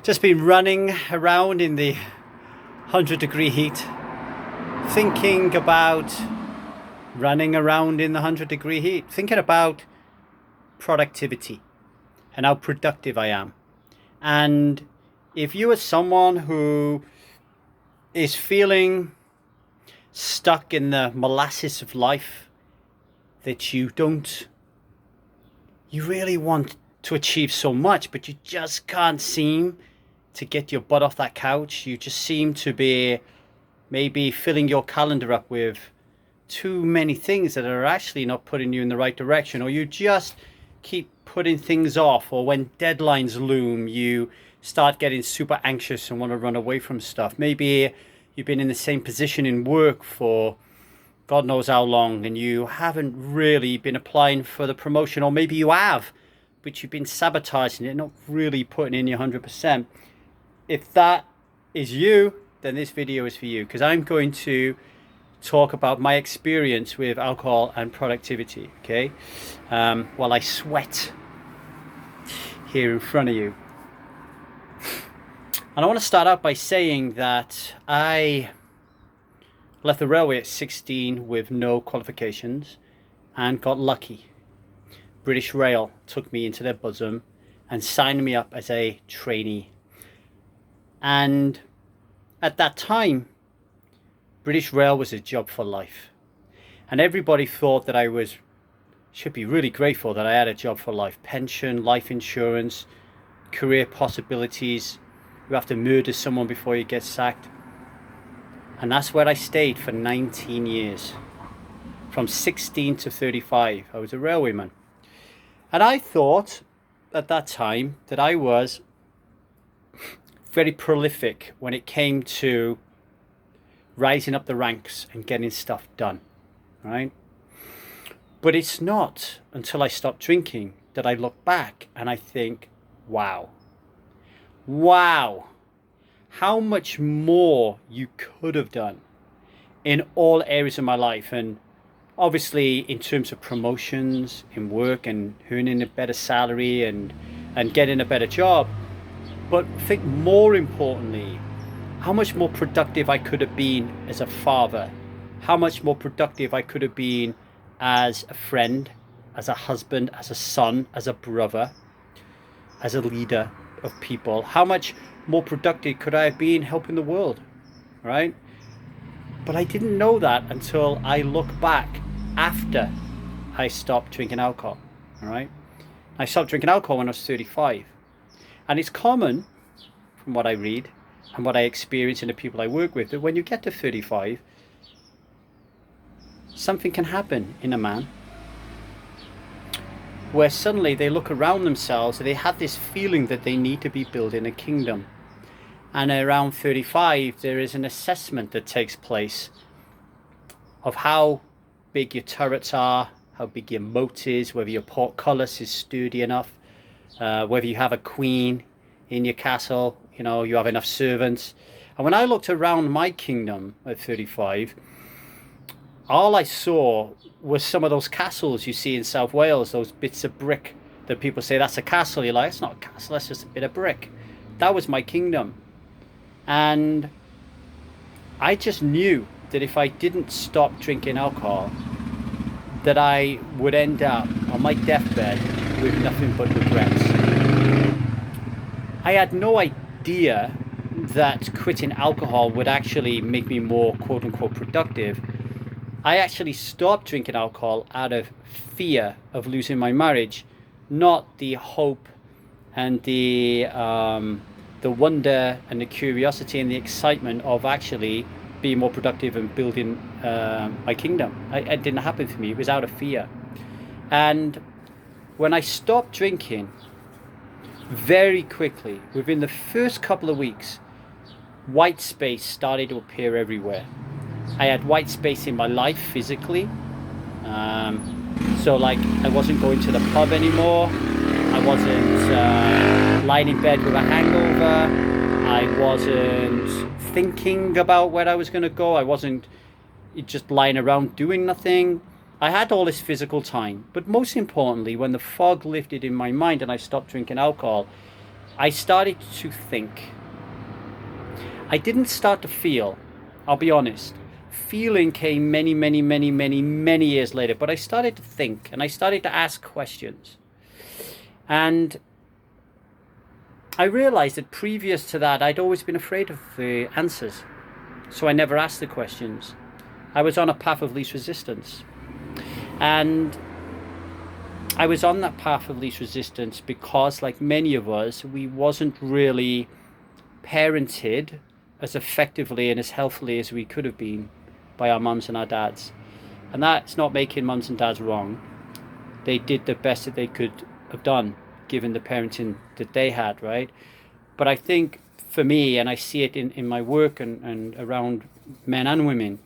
Just been running around in the 100-degree heat, thinking about running around in the 100-degree heat, thinking about productivity and how productive I am. And if you are someone who is feeling stuck in the molasses of life, that you really want to achieve so much, but you just can't seem to get your butt off that couch. You just seem to be maybe filling your calendar up with too many things that are actually not putting you in the right direction, or you just keep putting things off, or when deadlines loom, you start getting super anxious and want to run away from stuff. Maybe you've been in the same position in work for God knows how long, and you haven't really been applying for the promotion, or maybe you have, but you've been sabotaging it, not really putting in your 100%. If that is you, then this video is for you, because I'm going to talk about my experience with alcohol and productivity, okay? While I sweat here in front of you. And I want to start out by saying that I left the railway at 16 with no qualifications and got lucky. British Rail took me into their bosom and signed me up as a trainee. And at that time, British Rail was a job for life. And everybody thought that I should be really grateful that I had a job for life. Pension, life insurance, career possibilities. You have to murder someone before you get sacked. And that's where I stayed for 19 years. From 16 to 35, I was a railwayman. And I thought at that time that I was very prolific when it came to rising up the ranks and getting stuff done, right? But it's not until I stopped drinking that I look back and I think, wow, how much more you could have done in all areas of my life. And obviously in terms of promotions in work and earning a better salary and getting a better job. But I think more importantly, how much more productive I could have been as a father, how much more productive I could have been as a friend, as a husband, as a son, as a brother, as a leader of people. How much more productive could I have been helping the world, right? But I didn't know that until I look back after I stopped drinking alcohol, all right? I stopped drinking alcohol when I was 35. And it's common, from what I read and what I experience in the people I work with, that when you get to 35, something can happen in a man where suddenly they look around themselves and they have this feeling that they need to be building a kingdom. And around 35, there is an assessment that takes place of how big your turrets are, how big your moat is, whether your portcullis is sturdy enough, whether you have a queen in your castle, you have enough servants. And when I looked around my kingdom at 35, all I saw was some of those castles you see in South Wales, those bits of brick that people say that's a castle. You're like, it's not a castle, that's just a bit of brick. That was my kingdom. And I just knew that if I didn't stop drinking alcohol, that I would end up on my deathbed with nothing but regrets. I had no idea that quitting alcohol would actually make me more quote-unquote productive. I actually stopped drinking alcohol out of fear of losing my marriage, not the hope and the wonder and the curiosity and the excitement of actually being more productive and building my kingdom. It didn't happen for me. It was out of fear. And when I stopped drinking, very quickly, within the first couple of weeks, white space started to appear everywhere. I had white space in my life physically. So like I wasn't going to the pub anymore. I wasn't lying in bed with a hangover. I wasn't thinking about where I was going to go. I wasn't just lying around doing nothing. I had all this physical time, but most importantly, when the fog lifted in my mind and I stopped drinking alcohol, I started to think. I didn't start to feel, I'll be honest. Feeling came many, many, many, many, many years later, but I started to think and I started to ask questions. And I realized that previous to that, I'd always been afraid of the answers. So I never asked the questions. I was on a path of least resistance. And I was on that path of least resistance because, like many of us, we wasn't really parented as effectively and as healthily as we could have been by our mums and our dads. And that's not making mums and dads wrong. They did the best that they could have done given the parenting that they had, right? But I think for me, and I see it in my work and around men and women,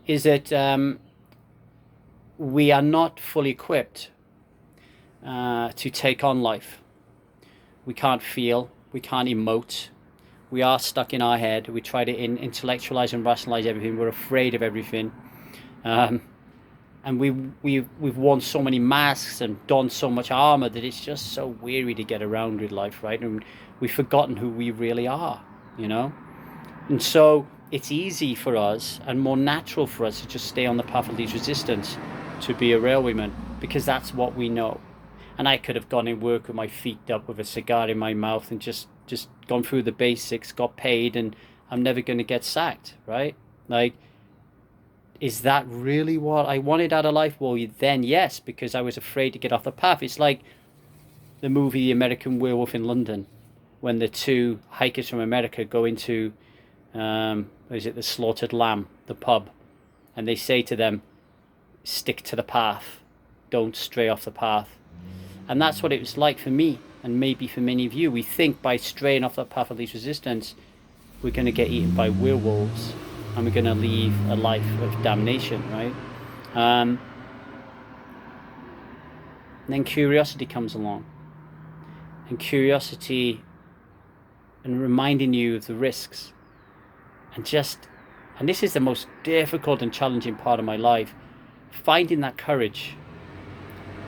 is that we are not fully equipped to take on life. We can't feel, we can't emote. We are stuck in our head. We try to intellectualize and rationalize everything. We're afraid of everything. And we've worn so many masks and donned so much armor that it's just so weary to get around with life, right? And we've forgotten who we really are, you know? And so it's easy for us and more natural for us to just stay on the path of least resistance, to be a railwayman, because that's what we know. And I could have gone in work with my feet up with a cigar in my mouth and just gone through the basics, got paid, and I'm never going to get sacked, right? Like, is that really what I wanted out of life? Well, then yes, because I was afraid to get off the path. It's like the movie The American Werewolf in London, when the two hikers from America go into, is it the Slaughtered Lamb, the pub, and they say to them, stick to the path, don't stray off the path. And that's what it was like for me, and maybe for many of you. We think by straying off that path of least resistance, we're going to get eaten by werewolves, and we're going to leave a life of damnation, right? Then curiosity comes along, and curiosity and reminding you of the risks, and this is the most difficult and challenging part of my life, finding that courage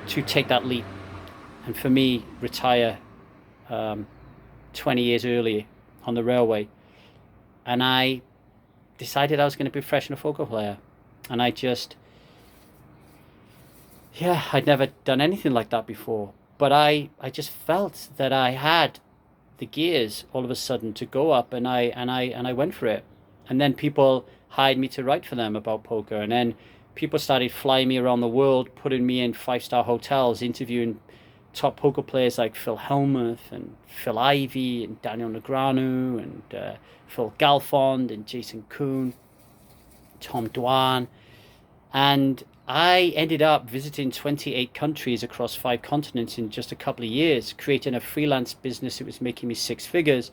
to take that leap. And for me, retire 20 years earlier on the railway. And I decided I was going to be a professional football player. And I'd never done anything like that before. But I just felt that I had the gears all of a sudden to go up, and I went for it. And then people hired me to write for them about poker. And then people started flying me around the world, putting me in 5-star hotels, interviewing top poker players like Phil Hellmuth and Phil Ivey and Daniel Negreanu and Phil Galfond and Jason Kuhn, Tom Dwan. And I ended up visiting 28 countries across 5 continents in just a couple of years, creating a freelance business that was making me 6 figures.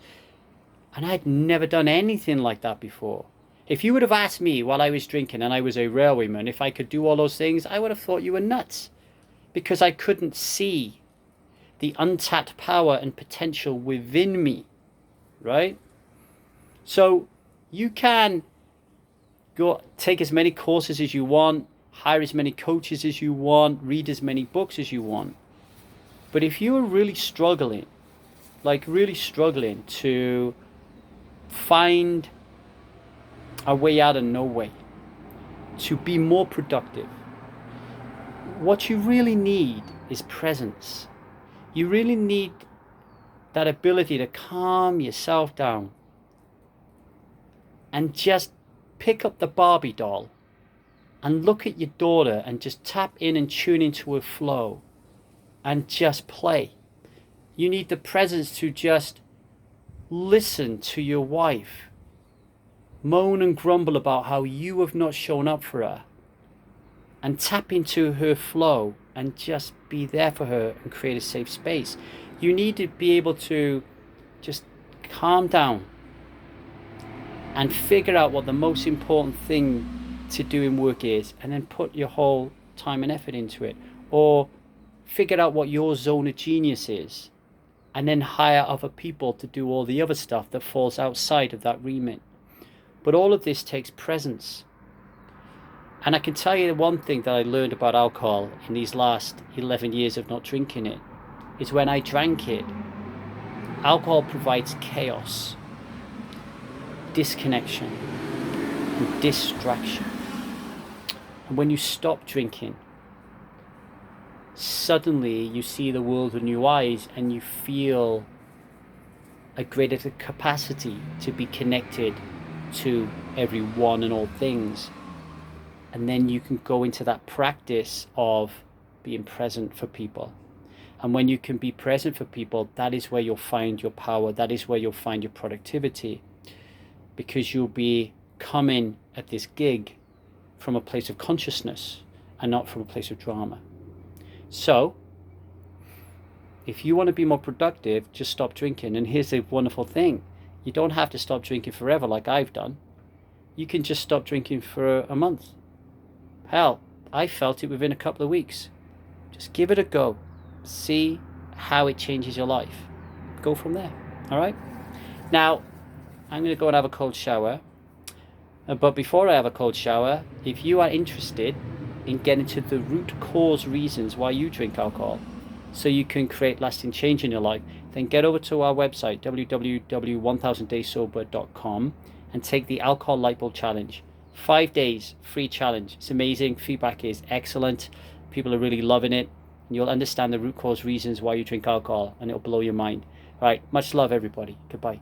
And I'd never done anything like that before. If you would have asked me while I was drinking and I was a railwayman if I could do all those things, I would have thought you were nuts, because I couldn't see the untapped power and potential within me, right? So you can go take as many courses as you want, hire as many coaches as you want, read as many books as you want. But if you are really struggling, to find a way out of no way, to be more productive, what you really need is presence. You really need that ability to calm yourself down and just pick up the Barbie doll and look at your daughter and just tap in and tune into her flow and just play. You need the presence to just listen to your wife moan and grumble about how you have not shown up for her, and tap into her flow and just be there for her and create a safe space. You need to be able to just calm down and figure out what the most important thing to do in work is, and then put your whole time and effort into it. Or figure out what your zone of genius is, and then hire other people to do all the other stuff that falls outside of that remit. But all of this takes presence. And I can tell you the one thing that I learned about alcohol in these last 11 years of not drinking it is when I drank it, Alcohol provides chaos, disconnection, and distraction. And when you stop drinking, suddenly you see the world with new eyes, and you feel a greater capacity to be connected to everyone and all things. And then you can go into that practice of being present for people. And when you can be present for people, that is where you'll find your power. That is where you'll find your productivity, because you'll be coming at this gig from a place of consciousness and not from a place of drama. So if you want to be more productive, just stop drinking. And here's the wonderful thing: you don't have to stop drinking forever like I've done. You can just stop drinking for a month. Hell, I felt it within a couple of weeks. Just give it a go. See how it changes your life. Go from there. All right? Now, I'm going to go and have a cold shower. But before I have a cold shower, if you are interested in getting to the root cause reasons why you drink alcohol, so you can create lasting change in your life, then get over to our website, www.1000dayssober.com, and take the Alcohol Lightbulb Challenge. 5 days, free challenge. It's amazing. Feedback is excellent. People are really loving it. And you'll understand the root cause reasons why you drink alcohol, and it'll blow your mind. All right, much love, everybody. Goodbye.